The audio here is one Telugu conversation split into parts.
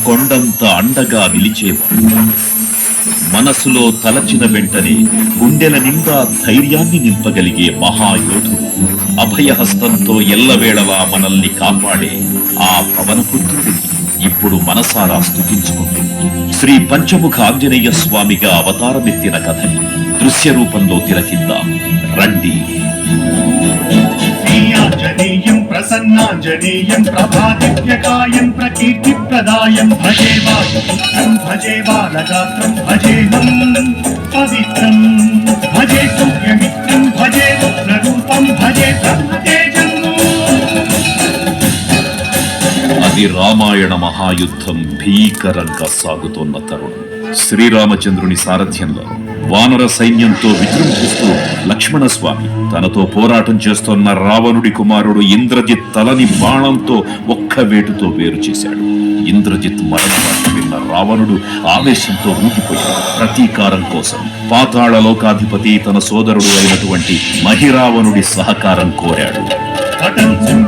కొండంత అండగా నిలిచేవాడు. మనసులో తలచిన వెంటనే గుండెల నిండా ధైర్యాన్ని నింపగలిగే మహాయోధుడు, అభయహస్తంతో ఎల్లవేళలా మనల్ని కాపాడే ఆ పవనపుత్రుడిని ఇప్పుడు మనసారా స్తుతించుకుంటూ శ్రీ పంచముఖ ఆంజనేయ స్వామిగా అవతారమెత్తిన కథని దృశ్య రూపంలో తిలకిద్దాం రండి. ఆంజనేయం ప్రసన్నాంజనేయం ప్రభాదివ్యకాయం ప్రకీర్తిప్రదాయం భజే వాయుపుత్రం భజే బాలగాత్రం భజేహం పవిత్రం భజే సూర్యమిత్రం భజే రుద్రరూపం భజే బ్రహ్మతేజం. అది రామాయణ మహాయుద్ధం భీకరంగా సాగుతోన్న తరుణం. శ్రీరామచంద్రుని సారథ్యంలో వానర సైన్యంతో విజృంభిస్తూ లక్ష్మణస్వామి తనతో పోరాటం చేస్తోన్న రావణుడి కుమారుడు ఇంద్రజిత్ తలని బాణంతో ఒక్క వేటుతో వేరు చేశాడు. ఇంద్రజిత్ మరణవార్త విన్న రావణుడు ఆవేశంతో ఊగిపోయాడు. ప్రతీకారం కోసం పాతాళ లోకాధిపతి తన సోదరుడు అయినటువంటి మహిరావణుడి సహకారం కోరాడు.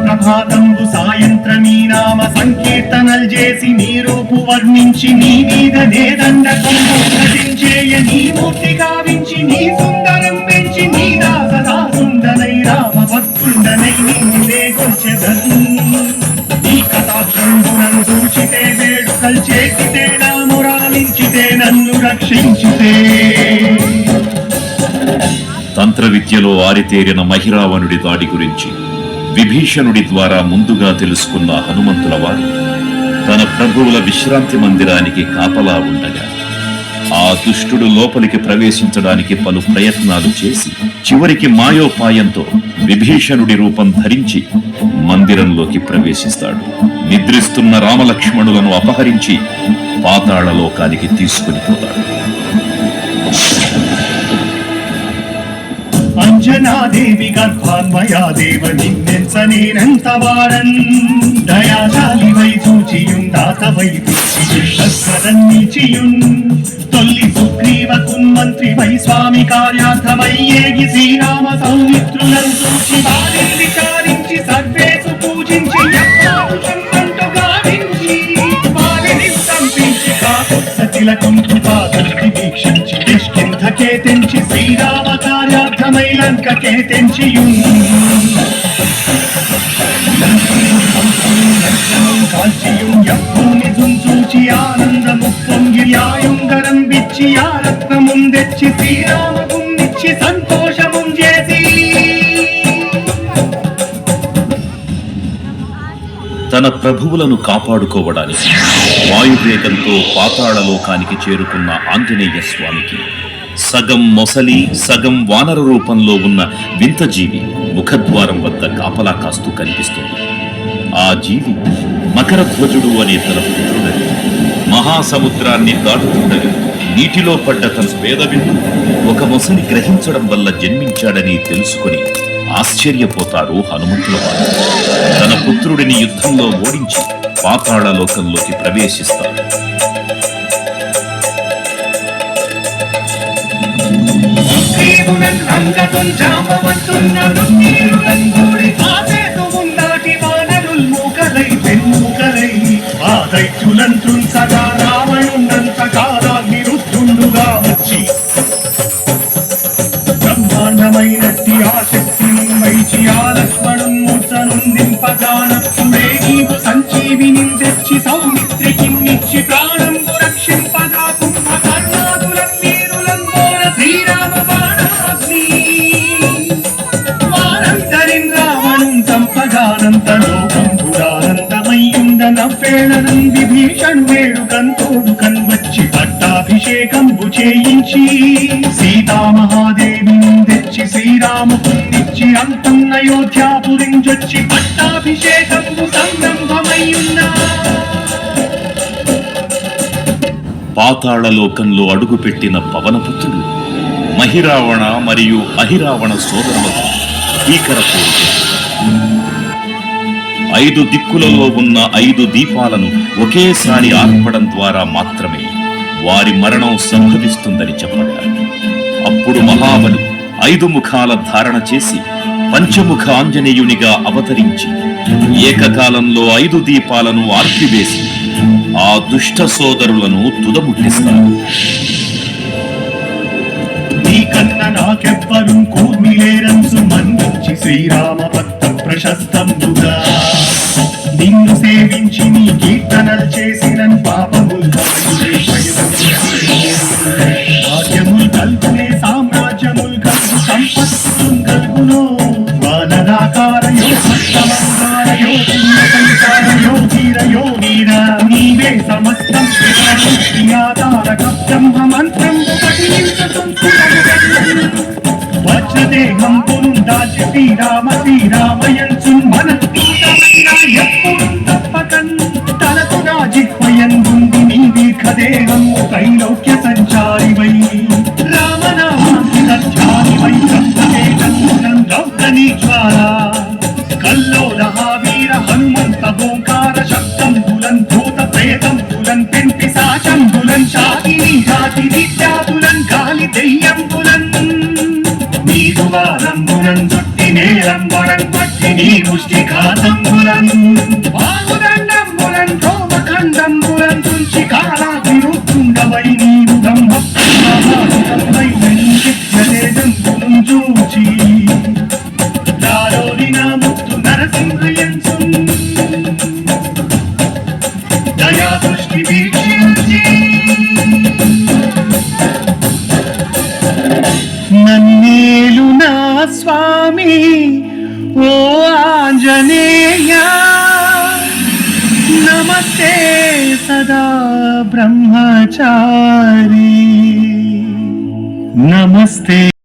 ప్రభాతంబు సాయంత్రమీ నామ సంకీర్తనల్ చేసి నీ రూపు వర్ణించి నీ మీద నేదండకంచేయ నీ మూర్తి గావించి నీ సుందరం పెంచి నీ దాసదాసుండనై రామ భక్తుండనై నీవే గొంచెదను. నీ కథాక్షంబునం సూచితే వేడుకల్ చేసితే నా మురాలించితే నన్ను రక్షించితే. తంత్ర విద్యలో ఆరితేరిన మహిరావణుడి దాడి గురించి విభీషణుడి ద్వారా ముందుగా తెలుసుకున్న హనుమంతుల వారు తన ప్రభువుల విశ్రాంతి మందిరానికి కాపలా ఉండగా ఆ దుష్టుడు లోపలికి ప్రవేశించడానికి పలు ప్రయత్నాలు చేసి చివరికి మాయోపాయంతో విభీషణుడి రూపం ధరించి మందిరంలోకి ప్రవేశిస్తాడు. నిద్రిస్తున్న రామలక్ష్మణులను అపహరించి పాతాళ లోకానికి తీసుకుని పోతాడు. అంజనాదేవి గర్భాన్మయా దేవ నిన్నెంత నేనంత వారన్ దయాశాలి వై చూచియుందాతవై నీచియున్ తొల్లి సుగ్రీవకున్ మంత్రి వై స్వామి కార్యార్థమై ఏగి శ్రీరామ సౌమిత్రులను చూచి వారిని విచారించి సర్వేసు పూజించి వారిని సంపించి కాకుత్సతిలకం కృపాదృష్టి వీక్షించి కిష్కింధకే తెంచి శ్రీరామ కార్యార్థమై లంకకే తెంచియున్ కాల్చియుం యభూమి చుంచూచి ఆనందము పొంగి ఆయుంగరం విచ్చి ఆ రత్నముం తెచ్చి శ్రీరామకు నిచ్చి సంతోషముం చేసి తన ప్రభువులను కాపాడుకోవడానికి వాయువేగంతో పాతాళ లోకానికి చేరుకున్న ఆంజనేయ స్వామికి సగం మొసలి సగం వానర రూపంలో ఉన్న వింత జీవి ముఖద్వారం వద్ద కాపలా కాస్తూ కనిపిస్తుంది. ఆ జీవి మకరధ్వజుడు అనే తన పుత్రుడని మహాసముద్రాన్ని దాటుతుండగా నీటిలో పడ్డ తన స్వేదవిందు ఒక మొసలి గ్రహించడం వల్ల జన్మించాడని తెలుసుకుని ఆశ్చర్యపోతారు హనుమంతుల వారు. తన పుత్రుడిని యుద్ధంలో ఓడించి పాతాళ లోకంలోకి ప్రవేశిస్తారు. సదా రావణున్నంత కాలాన్ని రుద్ధుండుగా వచ్చి బ్రహ్మాండమైనట్టి ఆ శక్తిని వైచి ఆ లక్ష్మణున్ముర్చనుందింపగానప్పుడే నీవు సంజీవిని తెచ్చి సౌమిత్రికి ప్రాణంబు రక్షింపగా కుంభకర్ణాదులం వీరులంబోర శ్రీరామ బాణాగ్ని వారంతరిన్ రావణుం సంపగానంత లోకంబుడానందమయ్యుండ నవ్వేళనం విభీషణు వేడుకంతోడు కన్వచ్చి పట్టాభిషేకంబు చేయించి సీతామహాదేవిని తెచ్చి శ్రీరామపునిచ్చి అంతం అయోధ్యాపురించొచ్చి పట్టాభిషేకంబు సంరంభమయ్యున్నా. పాతాళ లోకంలో అడుగుపెట్టిన పవనపుత్రుడు మహిరావణ మరియు అహిరావణ సోదరులకు భీకర పోరు. 5 దిక్కులలో ఉన్న 5 దీపాలను ఒకేసారి ఆర్పడం ద్వారా మాత్రమే వారి మరణం సంభవిస్తుందని చెప్పబడ్డారు. అప్పుడు మహాబలి 5 ముఖాల ధారణ చేసి పంచముఖ ఆంజనేయునిగా అవతరించి ఏకకాలంలో 5 దీపాలను ఆర్పివేసి ఆ దుష్ట సోదరులను తుదముట్టిస్తారు. నీకన్న నాకెవ్వరు కూర్మిలేరంసు మన్నించి శ్రీరామ భక్త ప్రశస్తంబుగా నిన్ను సేవించి నీ కీర్తనలు చేసిన పాపములు భాగ్యములు కల్గునే సామ్రాజ్యములు కల్గు సంపత్తులు కల్గును వానరాకారయో సత్తమంగారయో పుణ్యసంచారయో ధీరయో వీరా నీవే సమస్తం ఆధారక బ్రహ్మ మంత్రం వజ్రదేహం పురుందాచి శ్రీరామయంచు మన ఎప్పుడు తప్పకన్ తలకు రాజిహ్వయందుంది నీ దీర్ఘదేహము త్రైలోక్య సంచారివై రామనామాంతి సత్యానివై సప్తదేహం రౌద్రనీ జ్వాలా కల్లోల వీర హనుమంత ఓంకార శబ్దం బులన్ భూత ప్రేతం బులన్ పెంపి సాచం బులన్ శాకిని జాతి విద్యాబులన్ గాలి దెయ్యం బులన్ నీరువాలంబులన్ చుట్టి నేలంబులన్ పట్టి నీ ముష్టి ఘాతంబులన్ బాగుదండంబులన్ రోమఖండంబులన్ తుంచి కాలాభిరుత్తుండవై నీరు బ్రహ్మ ప్రజాదంబులన్ చూచి దారోరిన ముత్తు నరసింహయంసు దయా దృష్టి వీక్షించి నన్నేలు నా స్వామి ఓ ఆంజనేయ నమస్తే సదా బ్రహ్మచారి నమస్తే.